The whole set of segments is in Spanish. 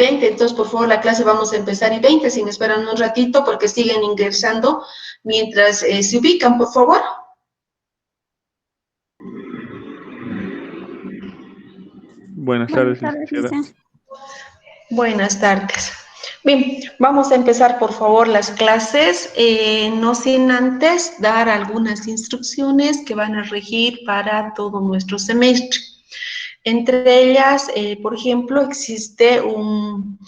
20, entonces por favor la clase vamos a empezar y 20, si me esperan un ratito porque siguen ingresando mientras se ubican, por favor. Buenas tardes, licenciada. Buenas tardes. Bien, vamos a empezar por favor las clases, no sin antes dar algunas instrucciones que van a regir para todo nuestro semestre. Entre ellas, por ejemplo, existe un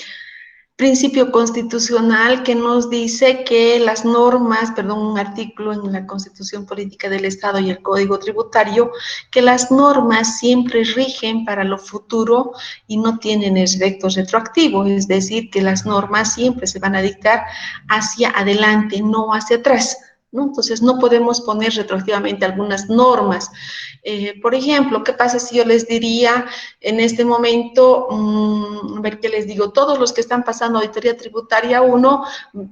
principio constitucional que nos dice que las normas, perdón, un artículo en la Constitución Política del Estado y el Código Tributario, que las normas siempre rigen para lo futuro y no tienen efecto retroactivo, es decir, que las normas siempre se van a dictar hacia adelante, no hacia atrás, ¿no? Entonces, no podemos poner retroactivamente algunas normas. Por ejemplo, ¿qué pasa si yo les diría en este momento, a ver qué les digo, todos los que están pasando auditoría tributaria 1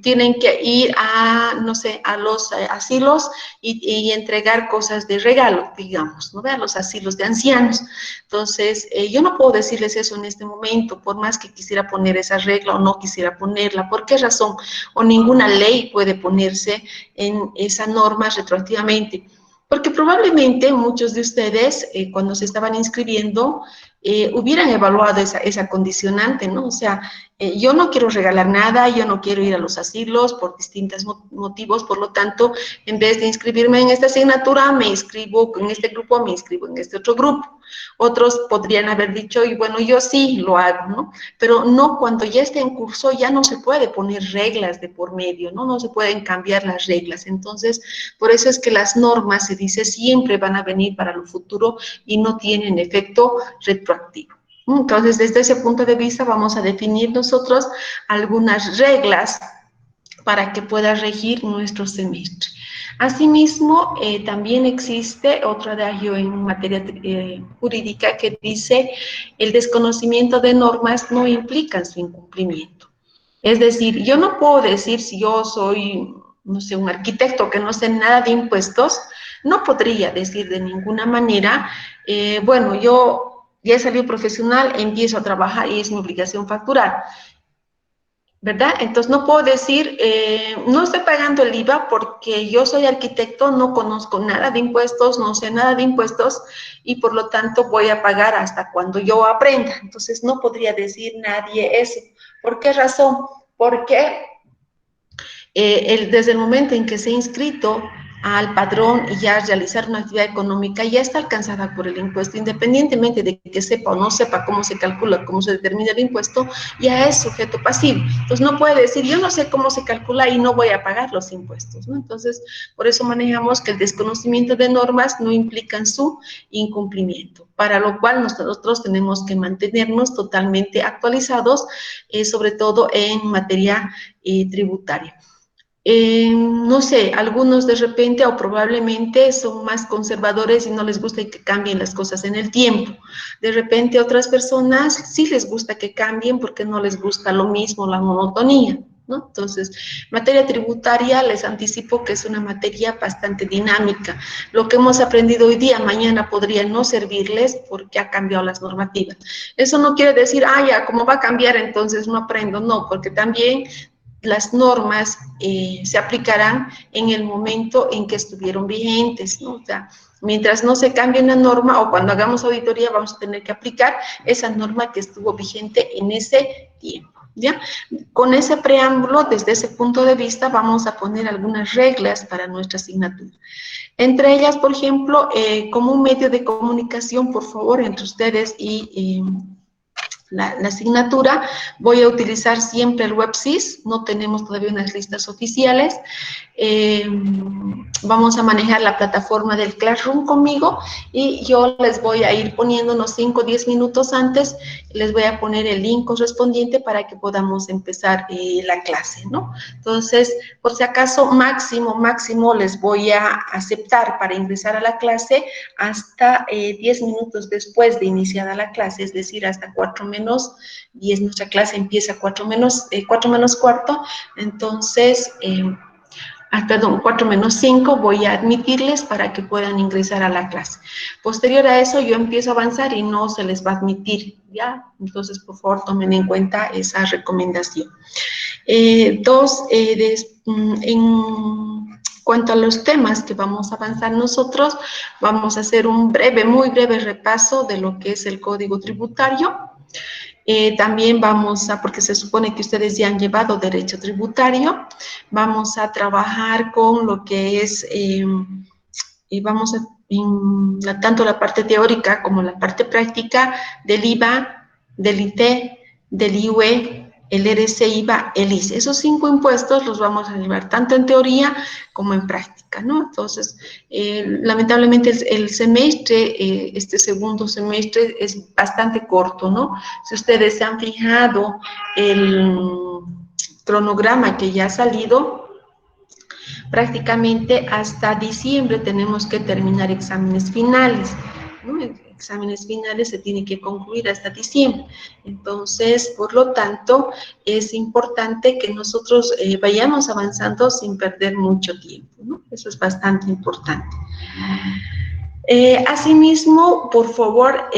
tienen que ir a, no sé, a los asilos y entregar cosas de regalo, digamos, ¿no? A los asilos de ancianos. Entonces, yo no puedo decirles eso en este momento, por más que quisiera poner esa regla o no quisiera ponerla. ¿Por qué razón? O ninguna ley puede ponerse en esa norma retroactivamente. Porque probablemente muchos de ustedes, cuando se estaban inscribiendo, hubieran evaluado esa condicionante, ¿no? O sea, yo no quiero regalar nada, yo no quiero ir a los asilos por distintos motivos, por lo tanto, en vez de inscribirme en esta asignatura, me inscribo en este grupo, me inscribo en este otro grupo. Otros podrían haber dicho, y bueno, yo sí lo hago, ¿no? Pero no, cuando ya esté en curso, ya no se puede poner reglas de por medio, ¿no? No se pueden cambiar las reglas. Entonces, por eso es que las normas, se dice, siempre van a venir para lo futuro y no tienen efecto retroactivo. Entonces, desde ese punto de vista, vamos a definir nosotros algunas reglas para que pueda regir nuestro semestre. Asimismo, también existe otro adagio en materia jurídica que dice el desconocimiento de normas no implica su incumplimiento. Es decir, yo no puedo decir si yo soy, no sé, un arquitecto que no sé nada de impuestos, no podría decir de ninguna manera, bueno, yo ya he salido profesional, empiezo a trabajar y es mi obligación facturar, ¿verdad? Entonces no puedo decir, no estoy pagando el IVA porque yo soy arquitecto, no conozco nada de impuestos, no sé nada de impuestos y por lo tanto voy a pagar hasta cuando yo aprenda. Entonces no podría decir nadie eso. ¿Por qué razón? Porque desde el momento en que se ha inscrito al padrón y ya realizar una actividad económica, ya está alcanzada por el impuesto, independientemente de que sepa o no sepa cómo se calcula, cómo se determina el impuesto, ya es sujeto pasivo. Entonces no puede decir, yo no sé cómo se calcula y no voy a pagar los impuestos, ¿no? Entonces, por eso manejamos que el desconocimiento de normas no implica su incumplimiento, para lo cual nosotros tenemos que mantenernos totalmente actualizados, sobre todo en materia tributaria. No sé, algunos de repente o probablemente son más conservadores y no les gusta que cambien las cosas en el tiempo. De repente otras personas sí les gusta que cambien porque no les gusta lo mismo, la monotonía, ¿no? Entonces, materia tributaria, les anticipo que es una materia bastante dinámica. Lo que hemos aprendido hoy día, mañana podría no servirles porque ha cambiado las normativas. Eso no quiere decir, ya, como va a cambiar, entonces no aprendo, no, porque también las normas se aplicarán en el momento en que estuvieron vigentes, ¿no? O sea, mientras no se cambie una norma o cuando hagamos auditoría vamos a tener que aplicar esa norma que estuvo vigente en ese tiempo, ¿ya? Con ese preámbulo, desde ese punto de vista, vamos a poner algunas reglas para nuestra asignatura. Entre ellas, por ejemplo, como un medio de comunicación, por favor, entre ustedes y la asignatura, voy a utilizar siempre el WebSys, no tenemos todavía unas listas oficiales, vamos a manejar la plataforma del Classroom conmigo y yo les voy a ir poniendo unos 5 o 10 minutos antes, les voy a poner el link correspondiente para que podamos empezar la clase, ¿no? Entonces, por si acaso, máximo les voy a aceptar para ingresar a la clase hasta 10 minutos después de iniciada la clase, es decir, hasta 4:10, nuestra clase empieza 4 menos cuarto, entonces perdón, 4 menos 5, voy a admitirles para que puedan ingresar a la clase. Posterior a eso, yo empiezo a avanzar y no se les va a admitir, ¿ya? Entonces, por favor, tomen en cuenta esa recomendación. Dos, en cuanto a los temas que vamos a avanzar nosotros, vamos a hacer un breve, muy breve repaso de lo que es el Código Tributario. También vamos a, porque se supone que ustedes ya han llevado derecho tributario, vamos a trabajar con lo que es, vamos a, tanto la parte teórica como la parte práctica del IVA, del IT, del IUE, el RC, IVA, el ICE. Esos 5 impuestos los vamos a llevar tanto en teoría como en práctica, ¿no? Entonces, lamentablemente el semestre, este segundo semestre es bastante corto, ¿no? Si ustedes se han fijado el cronograma que ya ha salido, prácticamente hasta diciembre tenemos que terminar exámenes finales, ¿no? Exámenes finales se tienen que concluir hasta diciembre. Entonces, por lo tanto, es importante que nosotros vayamos avanzando sin perder mucho tiempo, ¿no? Eso es bastante importante. Asimismo, por favor,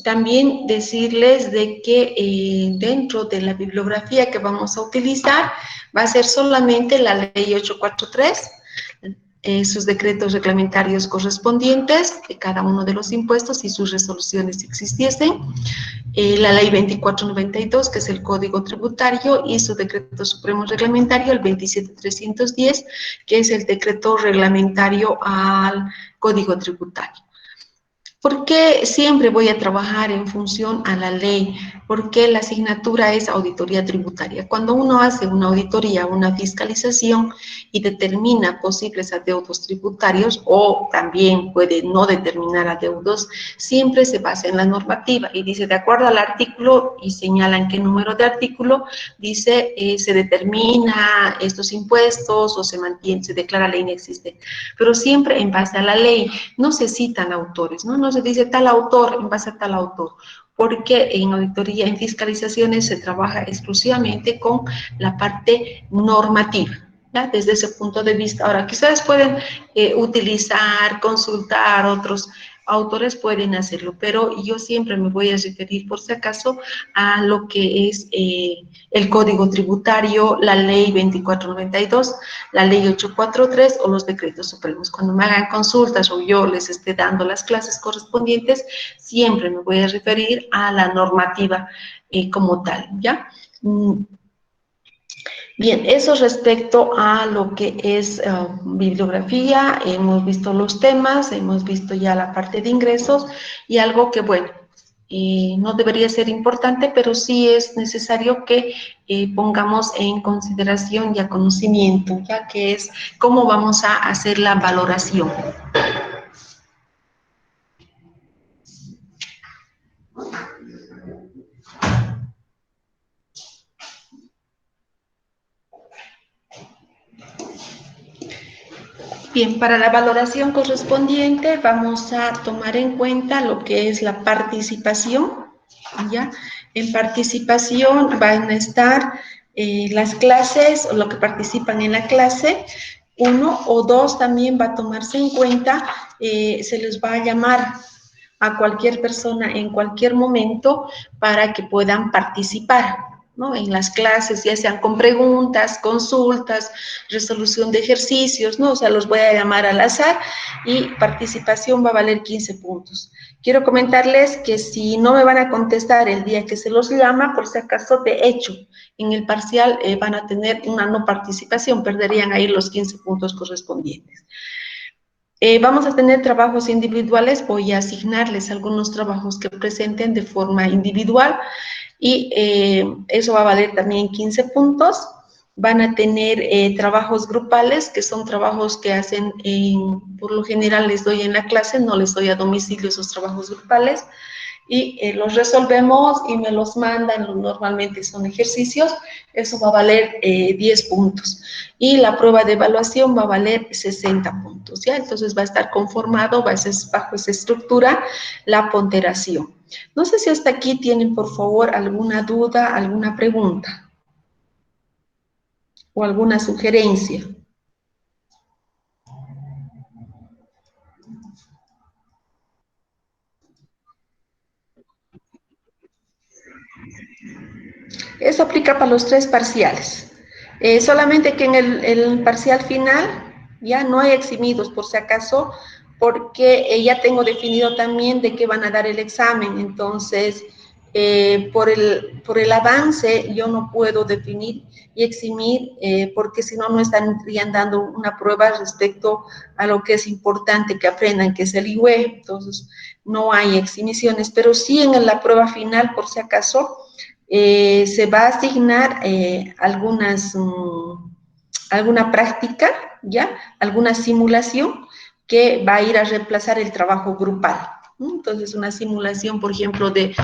también decirles de que dentro de la bibliografía que vamos a utilizar va a ser solamente la ley 843, sus decretos reglamentarios correspondientes de cada uno de los impuestos y sus resoluciones si existiesen, la ley 2492, que es el Código Tributario, y su decreto supremo reglamentario, el 27310, que es el decreto reglamentario al Código Tributario. ¿Por qué siempre voy a trabajar en función a la ley? Porque la asignatura es auditoría tributaria. Cuando uno hace una auditoría, una fiscalización y determina posibles adeudos tributarios o también puede no determinar adeudos, siempre se basa en la normativa y dice de acuerdo al artículo y señalan qué número de artículo, dice se determina estos impuestos o se mantiene, se declara ley inexistente. Pero siempre en base a la ley, no se citan autores, ¿no? No se dice tal autor en base a tal autor, porque en auditoría, en fiscalizaciones se trabaja exclusivamente con la parte normativa, ¿ya? Desde ese punto de vista. Ahora, que ustedes pueden utilizar, consultar otros autores, pueden hacerlo, pero yo siempre me voy a referir, por si acaso, a lo que es el Código Tributario, la Ley 2492, la Ley 843 o los decretos supremos. Cuando me hagan consultas o yo les esté dando las clases correspondientes, siempre me voy a referir a la normativa como tal, ¿ya? Bien, eso respecto a lo que es bibliografía, hemos visto los temas, hemos visto ya la parte de ingresos y algo que, bueno, no debería ser importante, pero sí es necesario que pongamos en consideración y a conocimiento, ya que es cómo vamos a hacer la valoración. Bien, para la valoración correspondiente vamos a tomar en cuenta lo que es la participación, ¿ya? En participación van a estar las clases o lo que participan en la clase. 1 o 2 también va a tomarse en cuenta, se les va a llamar a cualquier persona en cualquier momento para que puedan participar, ¿no? En las clases, ya sean con preguntas, consultas, resolución de ejercicios, ¿no? O sea, los voy a llamar al azar y participación va a valer 15 puntos. Quiero comentarles que si no me van a contestar el día que se los llama, por si acaso, de hecho, en el parcial van a tener una no participación, perderían ahí los 15 puntos correspondientes. Vamos a tener trabajos individuales, voy a asignarles algunos trabajos que presenten de forma individual y eso va a valer también 15 puntos. Van a tener trabajos grupales, que son trabajos que hacen, por lo general les doy en la clase, no les doy a domicilio esos trabajos grupales, y los resolvemos y me los mandan, normalmente son ejercicios, eso va a valer 10 puntos. Y la prueba de evaluación va a valer 60 puntos, ¿ya? Entonces va a estar conformado bajo esa estructura la ponderación. No sé si hasta aquí tienen, por favor, alguna duda, alguna pregunta. o alguna sugerencia. Eso aplica para los 3 parciales. Solamente que en el parcial final ya no hay eximidos, por si acaso, porque ya tengo definido también de qué van a dar el examen. Entonces, por el avance, yo no puedo definir y eximir, porque si no, no estarían dando una prueba respecto a lo que es importante que aprendan, que es el IUE. Entonces, no hay eximiciones, pero sí en la prueba final, por si acaso, se va a asignar alguna práctica, ¿ya? Alguna simulación que va a ir a reemplazar el trabajo grupal. Entonces, una simulación, por ejemplo, de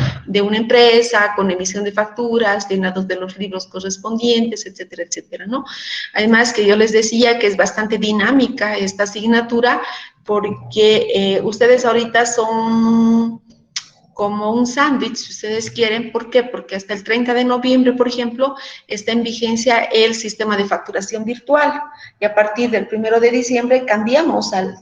una empresa con emisión de facturas, llenados de los libros correspondientes, etcétera, etcétera, ¿no? Además, que yo les decía que es bastante dinámica esta asignatura porque ustedes ahorita son como un sándwich, si ustedes quieren. ¿Por qué? Porque hasta el 30 de noviembre, por ejemplo, está en vigencia el sistema de facturación virtual y a partir del 1 de diciembre cambiamos al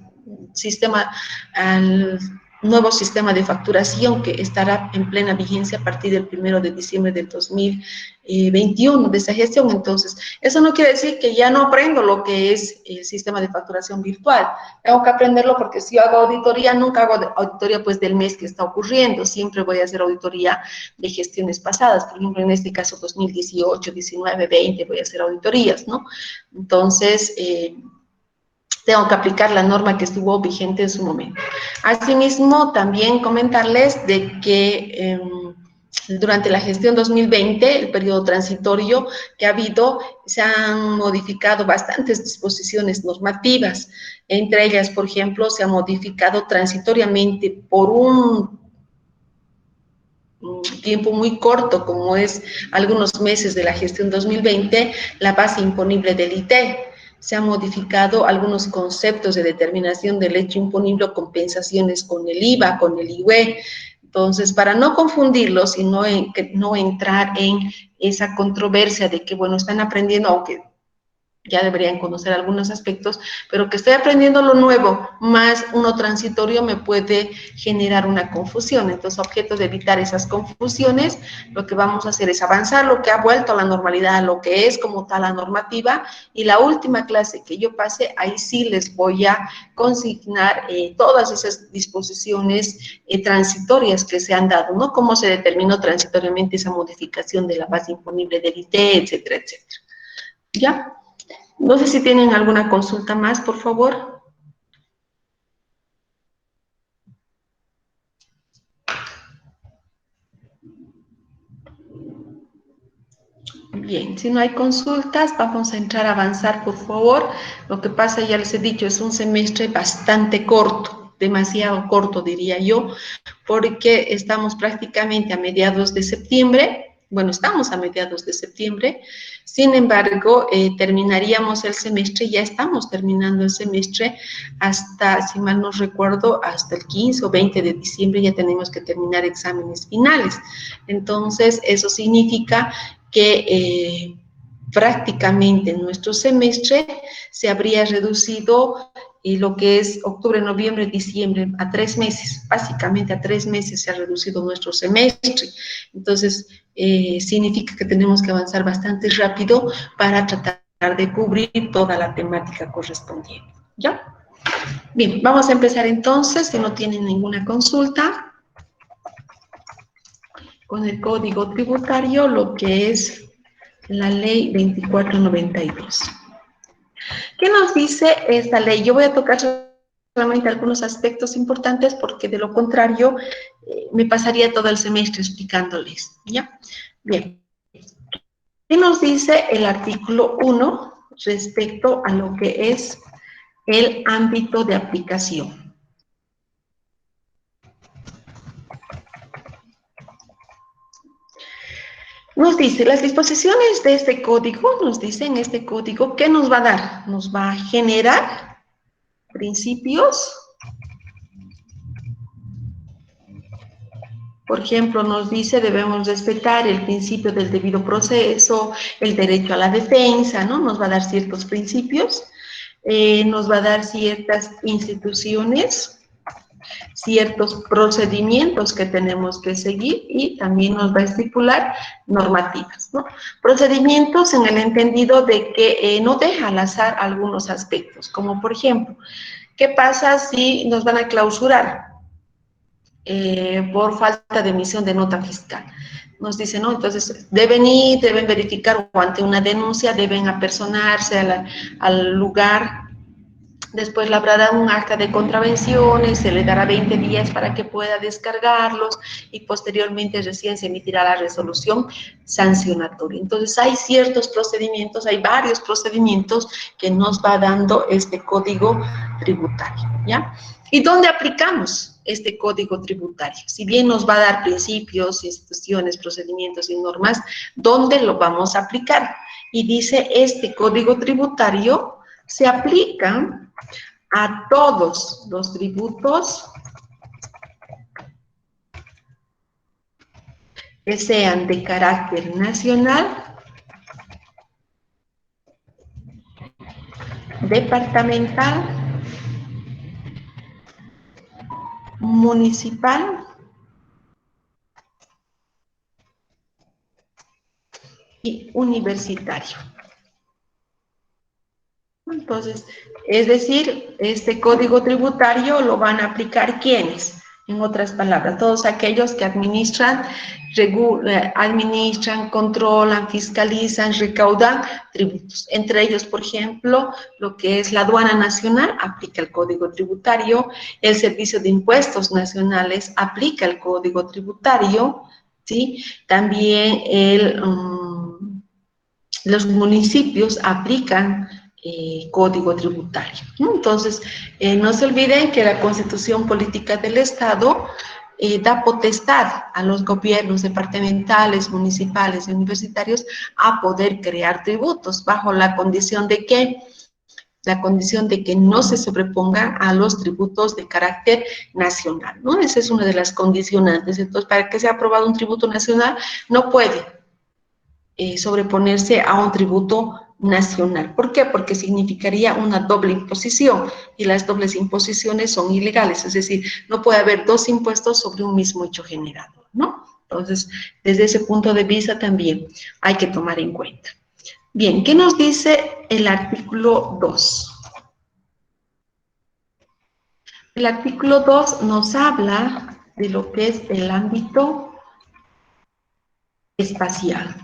nuevo sistema de facturación que estará en plena vigencia a partir del 1 de diciembre del 2021 de esa gestión. Entonces, eso no quiere decir que ya no aprendo lo que es el sistema de facturación virtual. Tengo que aprenderlo porque si yo hago auditoría, nunca hago auditoría pues del mes que está ocurriendo, siempre voy a hacer auditoría de gestiones pasadas, por ejemplo, en este caso 2018, 19, 20, voy a hacer auditorías, ¿no? Entonces, tengo que aplicar la norma que estuvo vigente en su momento. Asimismo, también comentarles de que durante la gestión 2020, el periodo transitorio que ha habido, se han modificado bastantes disposiciones normativas. Entre ellas, por ejemplo, se ha modificado transitoriamente por un tiempo muy corto, como es algunos meses de la gestión 2020, la base imponible del ITE. Se han modificado algunos conceptos de determinación del hecho imponible o compensaciones con el IVA, con el IUE. Entonces, para no confundirlos y no entrar en esa controversia de que, bueno, están aprendiendo, aunque ya deberían conocer algunos aspectos, pero que estoy aprendiendo lo nuevo, más uno transitorio me puede generar una confusión. Entonces, objeto de evitar esas confusiones, lo que vamos a hacer es avanzar lo que ha vuelto a la normalidad, lo que es como tal la normativa, y la última clase que yo pase, ahí sí les voy a consignar todas esas disposiciones transitorias que se han dado, ¿no? Cómo se determinó transitoriamente esa modificación de la base imponible del ITE, etcétera, etcétera. ¿Ya? No sé si tienen alguna consulta más, por favor. Bien, si no hay consultas, vamos a entrar a avanzar, por favor. Lo que pasa, ya les he dicho, es un semestre bastante corto, demasiado corto, diría yo, porque estamos prácticamente a mediados de septiembre. Bueno, estamos a mediados de septiembre. Sin embargo, terminaríamos el semestre, ya estamos terminando el semestre hasta, si mal no recuerdo, hasta el 15 o 20 de diciembre ya tenemos que terminar exámenes finales. Entonces, eso significa que prácticamente nuestro semestre se habría reducido lo que es octubre, noviembre, diciembre, a 3 meses, básicamente a 3 meses se ha reducido nuestro semestre. Entonces, significa que tenemos que avanzar bastante rápido para tratar de cubrir toda la temática correspondiente. ¿Ya? Bien, vamos a empezar entonces, si no tienen ninguna consulta, con el código tributario, lo que es la ley 2492. ¿Qué nos dice esta ley? Yo voy a tocar solamente algunos aspectos importantes porque de lo contrario me pasaría todo el semestre explicándoles, ¿ya? Bien. ¿Qué nos dice el artículo 1 respecto a lo que es el ámbito de aplicación? Nos dice, las disposiciones de este código, nos dicen este código, ¿qué nos va a dar? Nos va a generar principios Por ejemplo, nos dice debemos respetar el principio del debido proceso, el derecho a la defensa, ¿no? Nos va a dar ciertos principios, nos va a dar ciertas instituciones, ciertos procedimientos que tenemos que seguir y también nos va a estipular normativas, ¿no? Procedimientos en el entendido de que no deja al azar algunos aspectos, como por ejemplo, ¿qué pasa si nos van a clausurar? Por falta de emisión de nota fiscal. Nos dicen, ¿no? Entonces, deben ir, deben verificar o ante una denuncia, deben apersonarse al lugar, después labrará un acta de contravenciones, se le dará 20 días para que pueda descargarlos y posteriormente recién se emitirá la resolución sancionatoria. Entonces hay ciertos procedimientos, hay varios procedimientos que nos va dando este código tributario, ¿ya? ¿Y dónde aplicamos este código tributario? Si bien nos va a dar principios, instituciones, procedimientos y normas, ¿dónde lo vamos a aplicar? Y dice, este código tributario se aplica a todos los tributos que sean de carácter nacional, departamental, municipal y universitario. Entonces, es decir, este código tributario lo van a aplicar ¿quiénes? En otras palabras, todos aquellos que administran, controlan, fiscalizan, recaudan tributos. Entre ellos, por ejemplo, lo que es la aduana nacional aplica el código tributario, el servicio de impuestos nacionales aplica el código tributario, ¿sí? También los municipios aplican código tributario, ¿no? Entonces, no se olviden que la Constitución Política del Estado da potestad a los gobiernos departamentales, municipales y universitarios a poder crear tributos bajo la condición de que no se sobrepongan a los tributos de carácter nacional, ¿no? Esa es una de las condicionantes. Entonces, para que sea aprobado un tributo nacional, no puede sobreponerse a un tributo nacional. ¿Por qué? Porque significaría una doble imposición y las dobles imposiciones son ilegales, es decir, no puede haber dos impuestos sobre un mismo hecho generado, ¿no? Entonces, desde ese punto de vista también hay que tomar en cuenta. Bien, ¿qué nos dice el artículo 2? El artículo 2 nos habla de lo que es el ámbito espacial.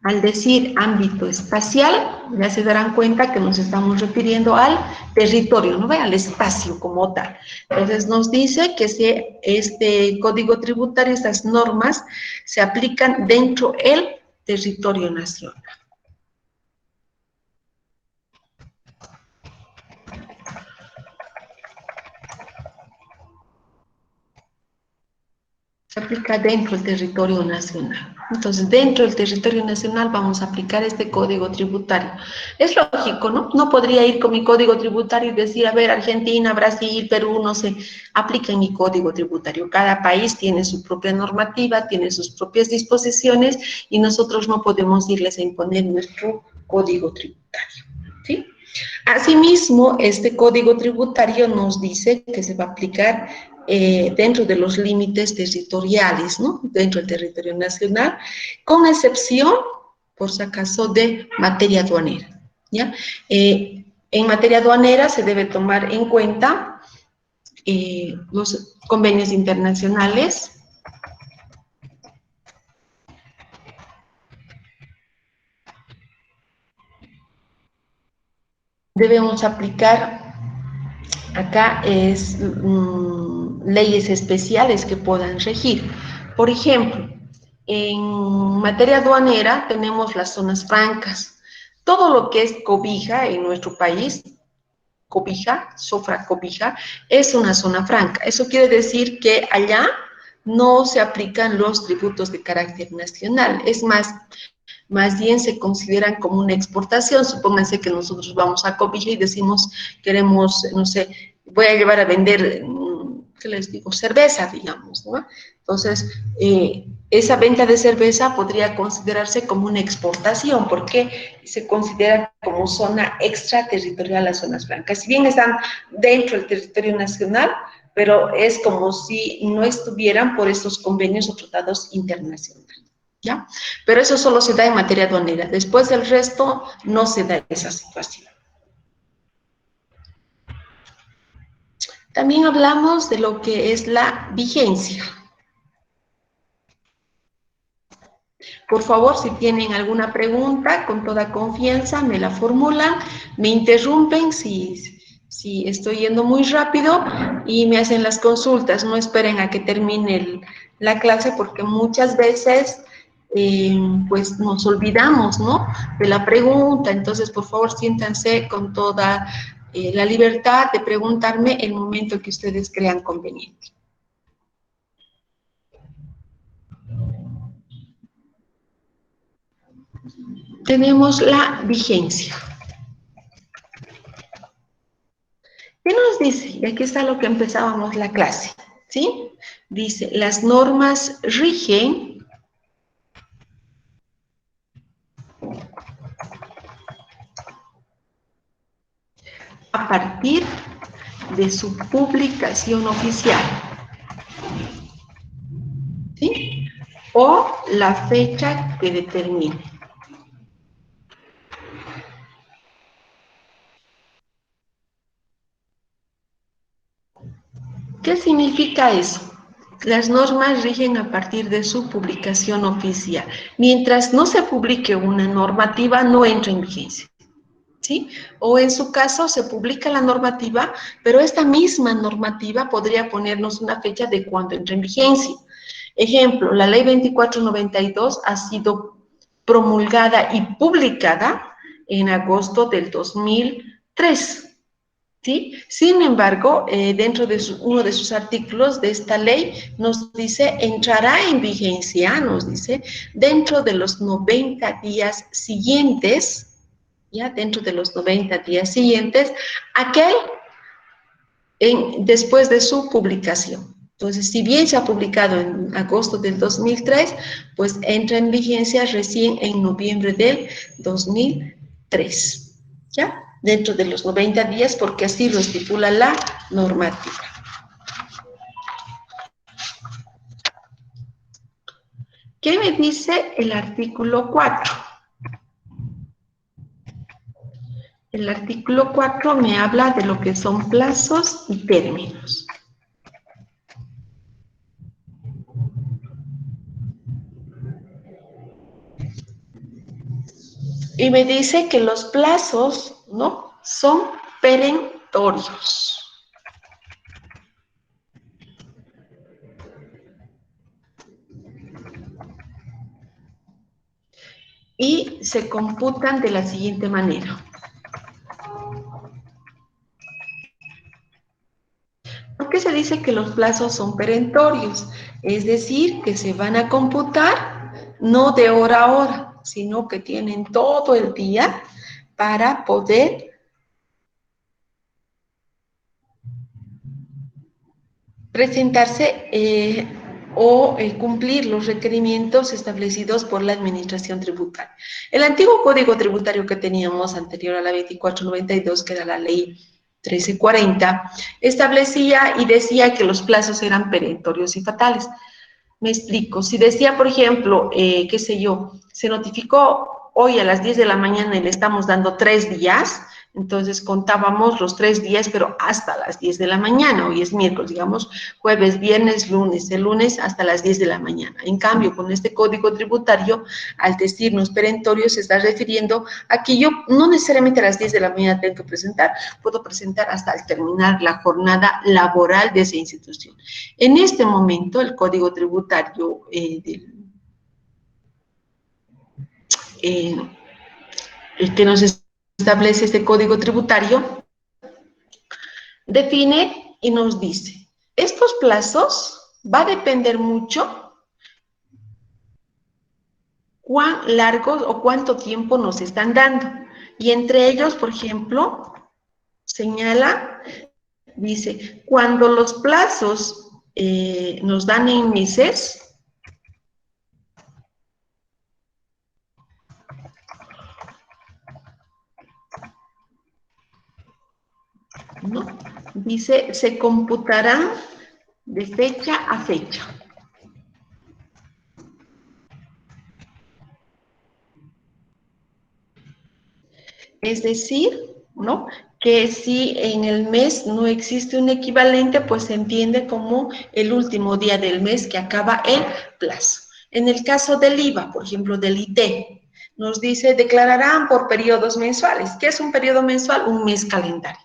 Al decir ámbito espacial, ya se darán cuenta que nos estamos refiriendo al territorio, no al espacio como tal. Entonces nos dice que este código tributario, estas normas, se aplican dentro del territorio nacional. Se aplica dentro del territorio nacional. Entonces, dentro del territorio nacional vamos a aplicar este código tributario. Es lógico, ¿no? No podría ir con mi código tributario y decir, a ver, Argentina, Brasil, Perú, no sé, apliquen mi código tributario. Cada país tiene su propia normativa, tiene sus propias disposiciones y nosotros no podemos irles a imponer nuestro código tributario, ¿sí? Asimismo, este código tributario nos dice que se va a aplicar dentro de los límites territoriales, ¿no? Dentro del territorio nacional, con excepción, por si acaso, de materia aduanera, ¿ya? En materia aduanera se debe tomar en cuenta los convenios internacionales, debemos aplicar acá leyes especiales que puedan regir. Por ejemplo, en materia aduanera tenemos las zonas francas. Todo lo que es cobija en nuestro país, cobija, sofra cobija, es una zona franca. Eso quiere decir que allá no se aplican los tributos de carácter nacional. Es más bien se consideran como una exportación. Supónganse que nosotros vamos a Cobija y decimos, queremos, no sé, voy a llevar a vender ¿qué les digo? Cerveza, digamos, ¿no? Entonces, esa venta de cerveza podría considerarse como una exportación, porque se considera como zona extraterritorial las zonas francas. Si bien están dentro del territorio nacional, pero es como si no estuvieran por estos convenios o tratados internacionales, ¿ya? Pero eso solo se da en materia aduanera. Después del resto, no se da esa situación. También hablamos de lo que es la vigencia. Por favor, si tienen alguna pregunta, con toda confianza me la formulan, me interrumpen si estoy yendo muy rápido y me hacen las consultas. No esperen a que termine la clase porque muchas veces pues nos olvidamos, ¿no?, de la pregunta. Entonces, por favor, siéntanse con toda la libertad de preguntarme el momento que ustedes crean conveniente. Tenemos la vigencia. ¿Qué nos dice? Y aquí está lo que empezábamos la clase, ¿sí? Dice, las normas rigen a partir de su publicación oficial, ¿sí? O la fecha que determine. ¿Qué significa eso? Las normas rigen a partir de su publicación oficial. Mientras no se publique una normativa, no entra en vigencia, ¿sí? O en su caso se publica la normativa, pero esta misma normativa podría ponernos una fecha de cuando entra en vigencia. Ejemplo, la ley 2492 ha sido promulgada y publicada en agosto del 2003. ¿Sí? Sin embargo, dentro de uno de sus artículos de esta ley nos dice, entrará en vigencia, nos dice, dentro de los 90 días siguientes, ya dentro de los 90 días siguientes, después de su publicación. Entonces, si bien se ha publicado en agosto del 2003, pues entra en vigencia recién en noviembre del 2003, ¿ya? Dentro de los 90 días, porque así lo estipula la normativa. ¿Qué me dice el artículo 4? El artículo 4 me habla de lo que son plazos y términos. Y me dice que los plazos, ¿no?, son perentorios. Y se computan de la siguiente manera. ¿Por qué se dice que los plazos son perentorios? Es decir, que se van a computar no de hora a hora, sino que tienen todo el día para poder presentarse o cumplir los requerimientos establecidos por la Administración Tributaria. El antiguo Código Tributario que teníamos anterior a la 2492, que era la Ley 1340, establecía y decía que los plazos eran perentorios y fatales. Me explico. Si decía, por ejemplo, qué sé yo, se notificó hoy a las 10 de la mañana y le estamos dando 3 días, entonces contábamos los 3 días, pero hasta las 10 de la mañana. Hoy es miércoles, digamos, jueves, viernes, lunes, el lunes hasta las 10 de la mañana. En cambio, con este código tributario, al decirnos perentorio, se está refiriendo a que yo no necesariamente a las 10 de la mañana tengo que presentar, puedo presentar hasta al terminar la jornada laboral de esa institución. En este momento, el código tributario el que nos establece este código tributario, define y nos dice, estos plazos va a depender mucho cuán largos o cuánto tiempo nos están dando. Y entre ellos, por ejemplo, señala Dice, cuando los plazos nos dan en meses, ¿no? Dice, se computarán de fecha a fecha. Es decir, ¿no? Que si en el mes no existe un equivalente, pues se entiende como el último día del mes que acaba el plazo. En el caso del IVA, por ejemplo, del IT, nos dice, declararán por periodos mensuales. ¿Qué es un periodo mensual? Un mes calendario.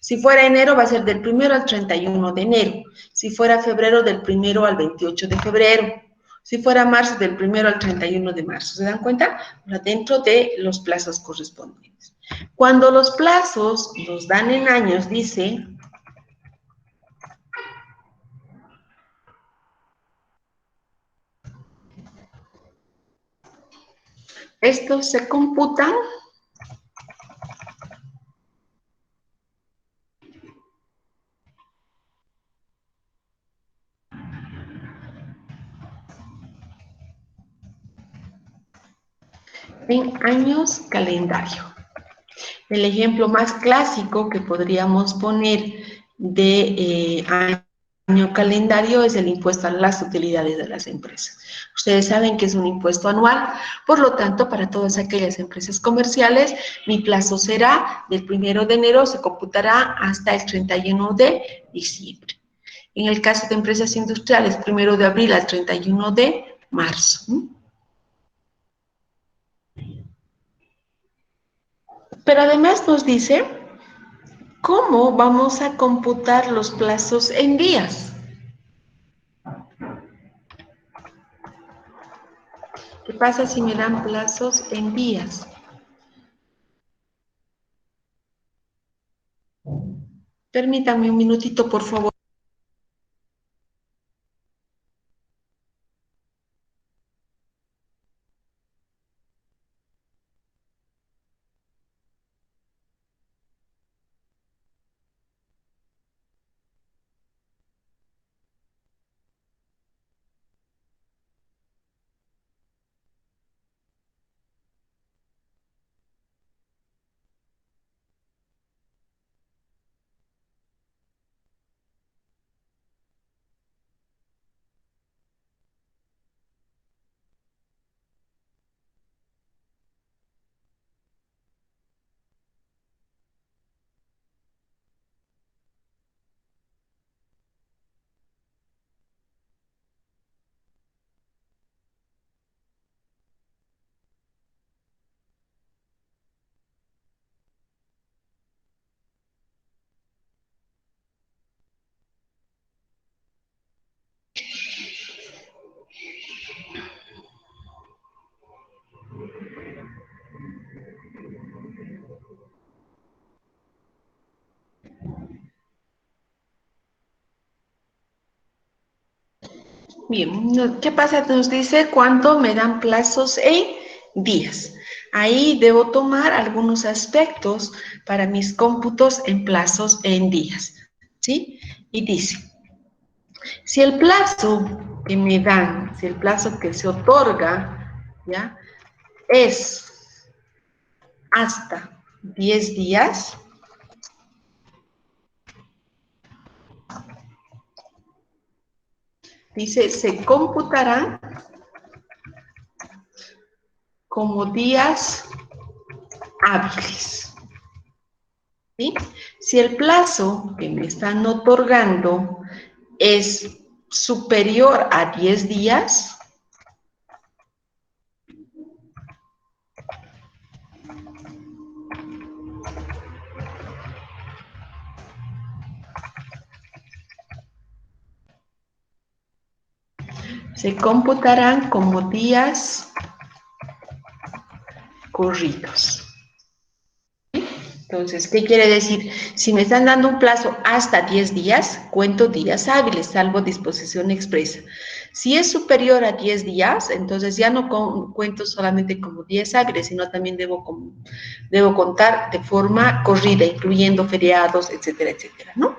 Si fuera enero, va a ser del 1 al 31 de enero. Si fuera febrero, del 1 al 28 de febrero. Si fuera marzo, del 1 al 31 de marzo. ¿Se dan cuenta? Dentro de los plazos correspondientes. Cuando los plazos los dan en años, dice, estos se computan en años calendario. El ejemplo más clásico que podríamos poner de año calendario es el impuesto a las utilidades de las empresas. Ustedes saben que es un impuesto anual, por lo tanto, para todas aquellas empresas comerciales, mi plazo será del 1 de enero, se computará hasta el 31 de diciembre. En el caso de empresas industriales, 1 de abril al 31 de marzo. Pero además nos dice, ¿cómo vamos a computar los plazos en días? ¿Qué pasa si me dan plazos en días? Permítanme un minutito, por favor. Bien, ¿qué pasa? Nos dice cuánto me dan plazos en días. Ahí debo tomar algunos aspectos para mis cómputos en plazos en días, ¿sí? Y dice, si el plazo que me dan, si el plazo que se otorga, ¿ya? Es hasta 10 días, dice, se computarán como días hábiles. ¿Sí? Si el plazo que me están otorgando es superior a 10 días, se computarán como días corridos. Entonces, ¿qué quiere decir? Si me están dando un plazo hasta 10 días, cuento días hábiles, salvo disposición expresa. Si es superior a 10 días, entonces ya no cuento solamente como 10 hábiles, sino también debo contar de forma corrida, incluyendo feriados, etcétera, etcétera, ¿no?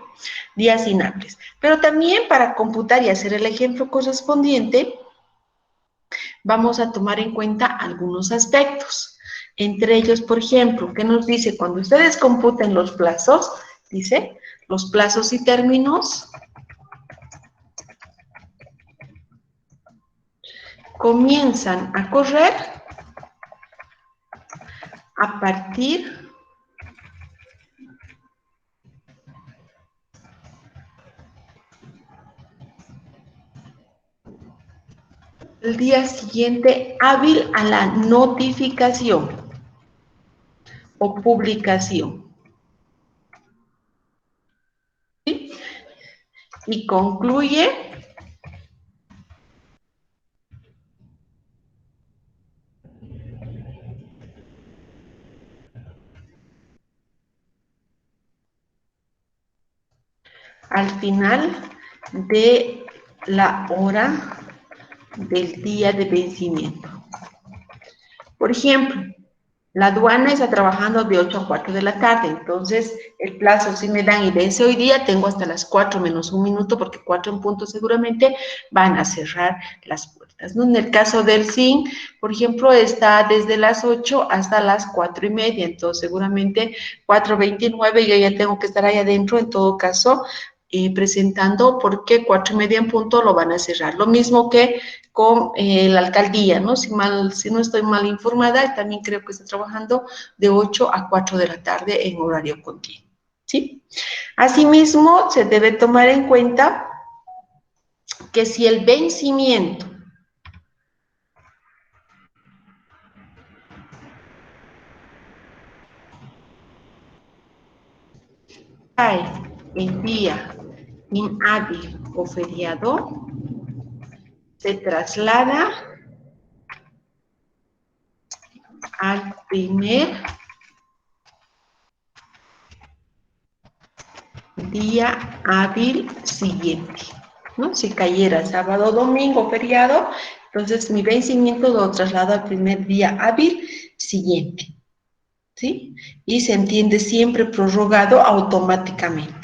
días inhábiles. Pero también para computar y hacer el ejemplo correspondiente, vamos a tomar en cuenta algunos aspectos. Entre ellos, por ejemplo, ¿qué nos dice? Cuando ustedes computen los plazos, dice, los plazos y términos comienzan a correr a partir del día siguiente hábil a la notificación o publicación. ¿Sí? Y concluye al final de la hora del día de vencimiento. Por ejemplo, la aduana está trabajando de 8 a 4 de la tarde, entonces el plazo si me dan y vence hoy día, tengo hasta las 4 menos un minuto, porque 4 en punto seguramente van a cerrar las puertas, ¿no? En el caso del SIN, por ejemplo, está desde las 8 hasta las 4 y media, entonces seguramente 4:29 yo ya tengo que estar ahí adentro, en todo caso, presentando porque 4 y media en punto lo van a cerrar. Lo mismo que con la alcaldía, ¿no? Si no estoy mal informada, también creo que está trabajando de 8 a 4 de la tarde en horario continuo, ¿sí? Asimismo, se debe tomar en cuenta que si el vencimiento cae en día inhábil o feriado, se traslada al primer día hábil siguiente, ¿no? Si cayera sábado o domingo feriado, entonces mi vencimiento lo traslado al primer día hábil siguiente, ¿sí? Y se entiende siempre prorrogado automáticamente.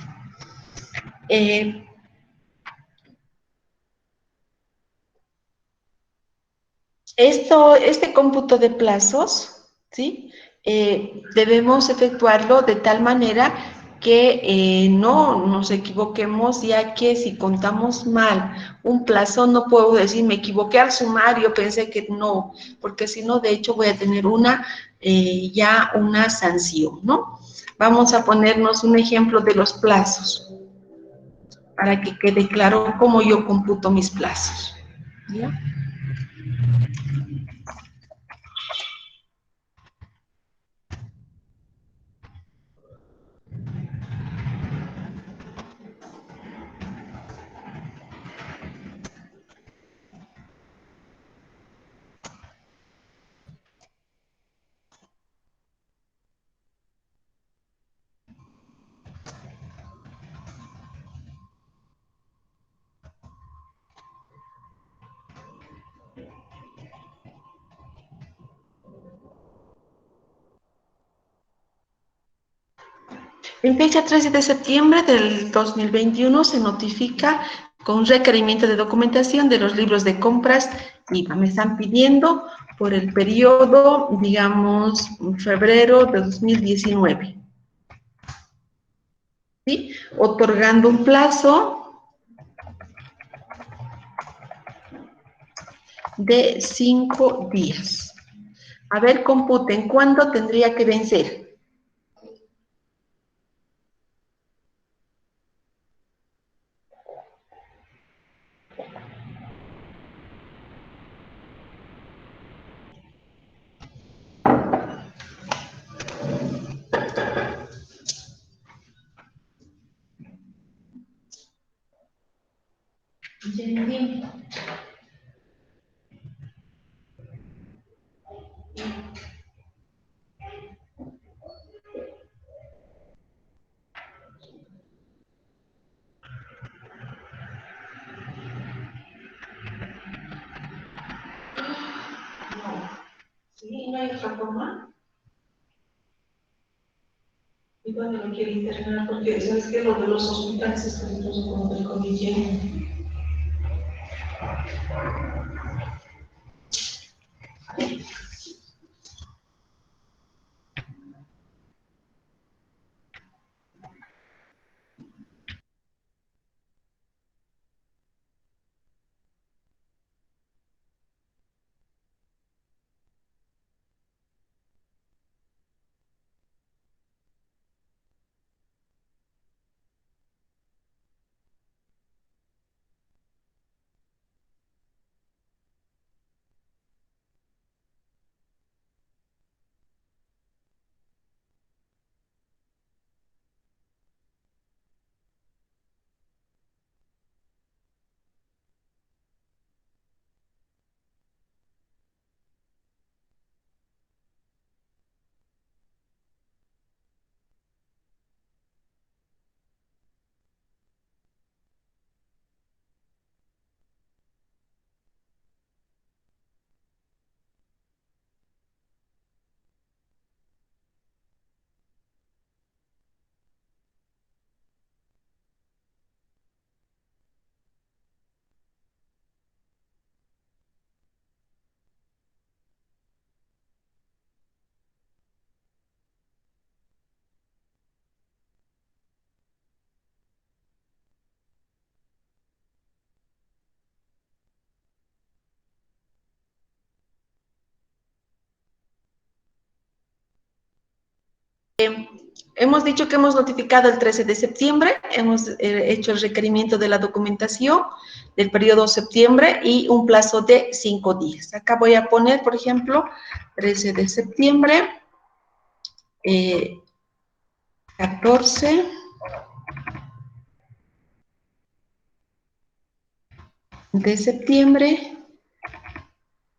Este cómputo de plazos, ¿sí? Debemos efectuarlo de tal manera que no nos equivoquemos, ya que si contamos mal un plazo, no puedo decir me equivoqué al sumar, yo pensé que no, porque si no, de hecho, voy a tener ya una sanción, ¿no? Vamos a ponernos un ejemplo de los plazos, para que quede claro cómo yo computo mis plazos, ¿ya? En fecha 13 de septiembre del 2021 se notifica con requerimiento de documentación de los libros de compras IVA. Me están pidiendo por el periodo, digamos, febrero de 2019, ¿sí? Otorgando un plazo de 5 días. A ver, computen, ¿cuándo tendría que vencer? ¿Sí? ¿No hay otra forma? cuando lo quiere internar, porque sabes que lo de los hospitales es peligroso como del COVID. Hemos dicho que hemos notificado el 13 de septiembre, hemos hecho el requerimiento de la documentación del periodo septiembre y un plazo de 5 días. Acá voy a poner, por ejemplo, 13 de septiembre, 14 de septiembre,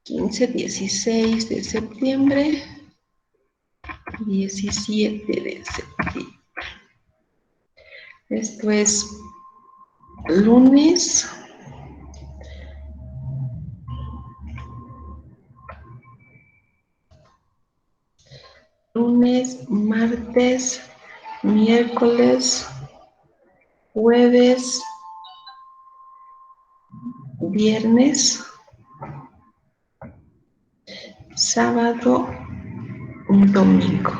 15, 16 de septiembre, 17 de septiembre. Esto es lunes, martes, miércoles, jueves, viernes, sábado, domingo.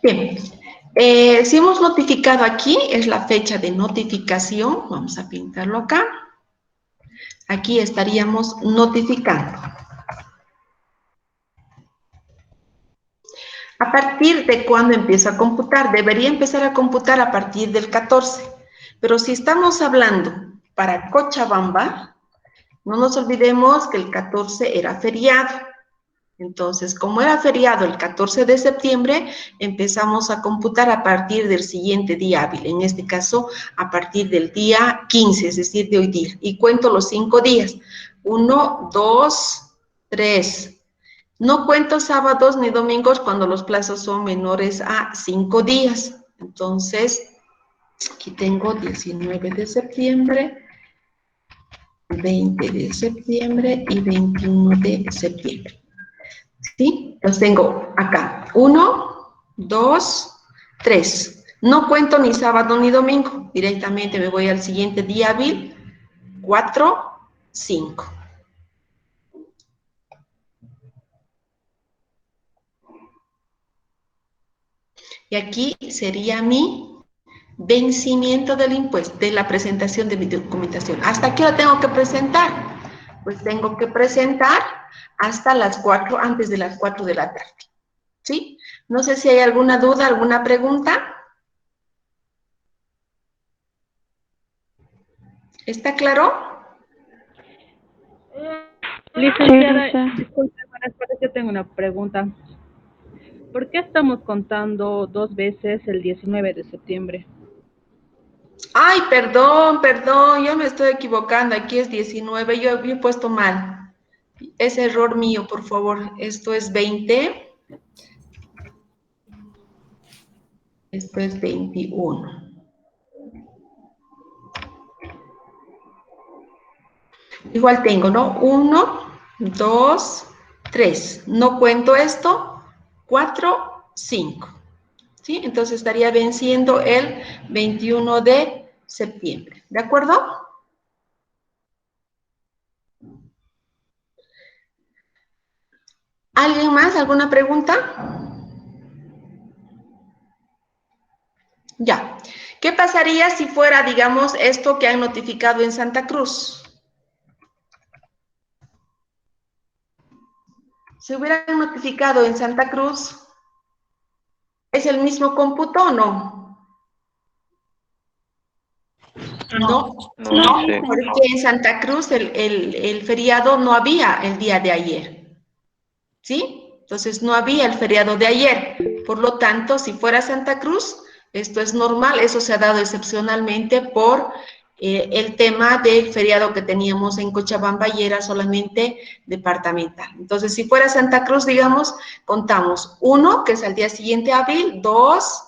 Bien, si hemos notificado aquí, es la fecha de notificación, vamos a pintarlo acá. Aquí estaríamos notificando. ¿A partir de cuándo empieza a computar? Debería empezar a computar a partir del 14. Pero si estamos hablando para Cochabamba, no nos olvidemos que el 14 era feriado. Entonces, como era feriado el 14 de septiembre, empezamos a computar a partir del siguiente día hábil. En este caso, a partir del día 15, es decir, de hoy día. Y cuento los 5 días. 1, 2, 3. No cuento sábados ni domingos cuando los plazos son menores a 5 días. Entonces, aquí tengo 19 de septiembre, 20 de septiembre y 21 de septiembre. ¿Sí? Los tengo acá. 1, 2, 3. No cuento ni sábado ni domingo. Directamente me voy al siguiente día hábil. 4, 5. Y aquí sería mi vencimiento del impuesto, de la presentación de mi documentación. ¿Hasta qué hora tengo que presentar? Pues tengo que presentar hasta las 4, antes de las 4 de la tarde. ¿Sí? No sé si hay alguna duda, alguna pregunta. ¿Está claro? Licenciada, disculpe, buenas tardes, yo tengo una pregunta. ¿Por qué estamos contando 2 veces el 19 de septiembre? Ay, perdón, yo me estoy equivocando. Aquí es 19, yo he puesto mal. Es error mío, por favor. Esto es 20. Esto es 21. Igual tengo, ¿no? 1, 2, 3. No cuento esto. 4, 5. ¿Sí? Entonces estaría venciendo el 21 de septiembre. ¿De acuerdo? ¿Alguien más? ¿Alguna pregunta? Ya. ¿Qué pasaría si fuera, digamos, esto que han notificado en Santa Cruz? Si hubieran notificado en Santa Cruz, ¿es el mismo cómputo o no? No, No dice. porque en Santa Cruz el feriado no había el día de ayer, ¿sí? Entonces no había el feriado de ayer. Por lo tanto, si fuera Santa Cruz, esto es normal, eso se ha dado excepcionalmente por el tema del feriado que teníamos en Cochabamba y era solamente departamental. Entonces, si fuera Santa Cruz, digamos, contamos 1, que es al día siguiente hábil, 2,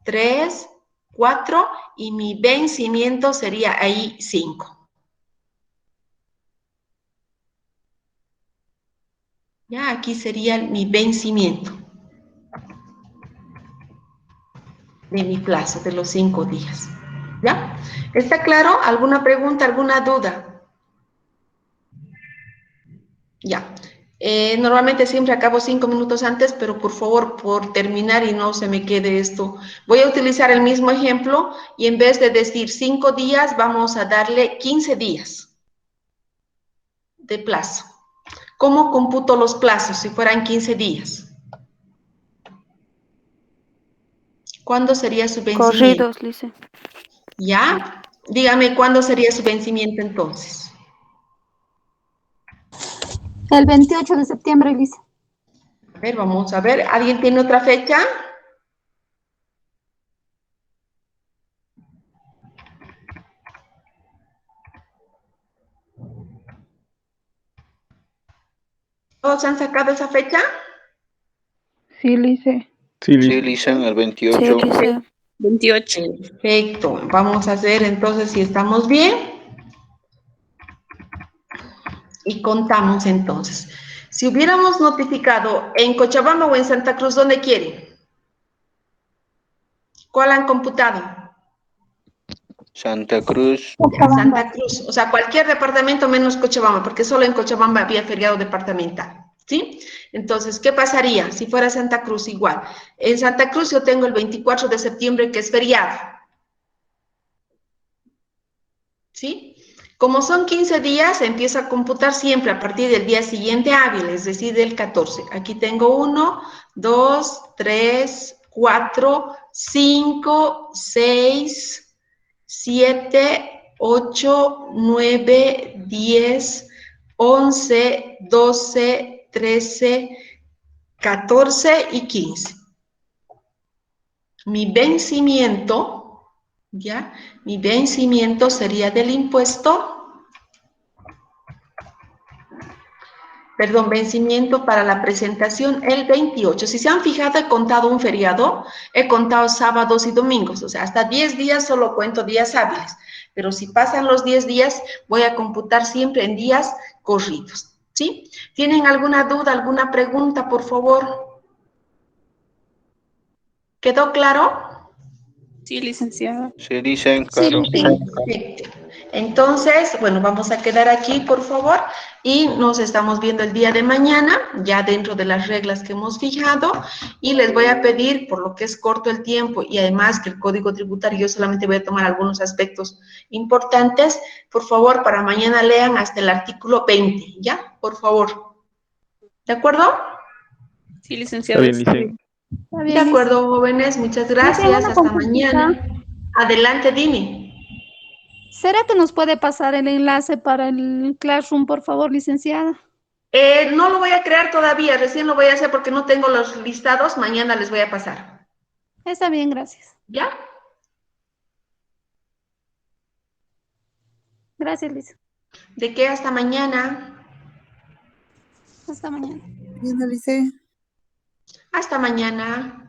3, 4, y mi vencimiento sería ahí 5. Ya, aquí sería mi vencimiento de mi plazo, de los 5 días. ¿Ya? ¿Está claro? ¿Alguna pregunta, alguna duda? Ya. Normalmente siempre acabo 5 minutos antes, pero por favor, por terminar y no se me quede esto, voy a utilizar el mismo ejemplo y en vez de decir 5 días, vamos a darle 15 días de plazo. ¿Cómo computo los plazos si fueran 15 días? ¿Cuándo sería su vencimiento? Corridos, Lice. ¿Ya? Dígame, ¿cuándo sería su vencimiento entonces? El 28 de septiembre, Lice. A ver, vamos a ver. ¿Alguien tiene otra fecha? ¿Todos han sacado esa fecha? Sí, Lice. Sí, Sí, listo. Lisa, en el Sí, 28. Lice. 28. Perfecto. Vamos a hacer entonces si estamos bien. Y contamos entonces. Si hubiéramos notificado en Cochabamba o en Santa Cruz, ¿dónde quieren? ¿Cuál han computado? Santa Cruz. Santa Cruz. O sea, cualquier departamento menos Cochabamba, porque solo en Cochabamba había feriado departamental. ¿Sí? Entonces, ¿qué pasaría si fuera Santa Cruz igual? En Santa Cruz yo tengo el 24 de septiembre que es feriado. ¿Sí? Como son 15 días, empieza a computar siempre a partir del día siguiente hábil, es decir, del 14. Aquí tengo 1, 2, 3, 4, 5, 6, 7, 8, 9, 10, 11, 12, 13, 14 y 15. Mi vencimiento, ¿ya? Mi vencimiento sería del impuesto, perdón, vencimiento para la presentación el 28. Si se han fijado, he contado un feriado, he contado sábados y domingos, o sea, hasta 10 días solo cuento días hábiles, pero si pasan los 10 días, voy a computar siempre en días corridos, ¿sí? ¿Tienen alguna duda, alguna pregunta, por favor? ¿Quedó claro? Sí, licenciada. Sí, dicen, Sí, claro. Lice. Perfecto. Entonces, bueno, vamos a quedar aquí, por favor, y nos estamos viendo el día de mañana, ya dentro de las reglas que hemos fijado, y les voy a pedir, por lo que es corto el tiempo y además que el código tributario, yo solamente voy a tomar algunos aspectos importantes, por favor, para mañana lean hasta el artículo 20, ¿ya? Por favor. ¿De acuerdo? Sí, Está licenciada. bien, Licen. Está De bien, Lice. acuerdo, jóvenes, muchas Yo tengo gracias, una hasta consultita. mañana. Adelante, dime. ¿Será que nos puede pasar el enlace para el Classroom, por favor, licenciada? No lo voy a crear todavía, recién lo voy a hacer porque no tengo los listados, mañana les voy a pasar. Está bien, gracias. ¿Ya? Gracias, Lice. ¿De qué hasta mañana? Hasta mañana. Bien, Alice. Hasta mañana.